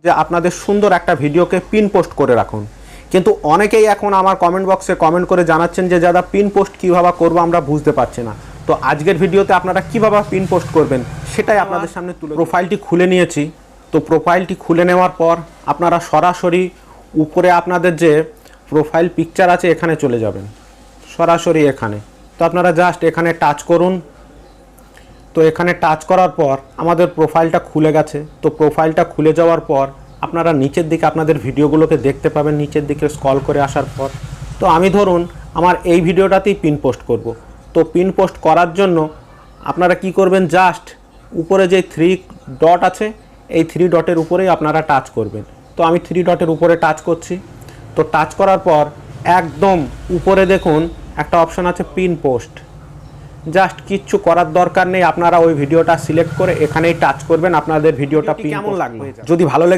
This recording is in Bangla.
যে আপনাদের সুন্দর একটা ভিডিওকে পিন পোস্ট করে রাখুন, কিন্তু অনেকেই এখন আমার কমেন্ট বক্সে কমেন্ট করে জানাচ্ছেন যে দাদা পিন পোস্ট কীভাবে করবো আমরা বুঝতে পারছি না। তো আজকের ভিডিওতে আপনারা কীভাবে পিন পোস্ট করবেন সেটাই আপনাদের সামনে তুলে। প্রোফাইলটি খুলে নিয়েছি। তো প্রোফাইলটি খুলে নেওয়ার পর আপনারা সরাসরি উপরে আপনাদের যে প্রোফাইল পিকচার আছে এখানে চলে যাবেন, সরাসরি এখানে। তো আপনারা জাস্ট এখানে টাচ করুন। তো এখানে টাচ করার পর আমাদের প্রোফাইলটা খুলে গেছে। তো প্রোফাইলটা খুলে যাওয়ার পর আপনারা নিচের দিকে আপনাদের ভিডিওগুলোকে দেখতে পাবেন, নিচের দিকে স্ক্রল করে আসার পর। তো আমি ধরুন আমার এই ভিডিওটাতেই পিন পোস্ট করব। তো পিন পোস্ট করার জন্য আপনারা কি করবেন, জাস্ট উপরে যে 3 ডট আছে এই 3 ডটের উপরেই আপনারা টাচ করবেন। তো আমি 3 ডটের উপরে টাচ করছি। তো টাচ করার পর একদম উপরে দেখুন একটা অপশন আছে পিন পোস্ট। জাস্ট কিচ্ছু করার দরকার নেই, আপনারা ওই ভিডিওটা সিলেক্ট করে এখানেই টাচ করবেন। আপনাদের ভিডিওটা কেমন লাগলো, যদি ভালো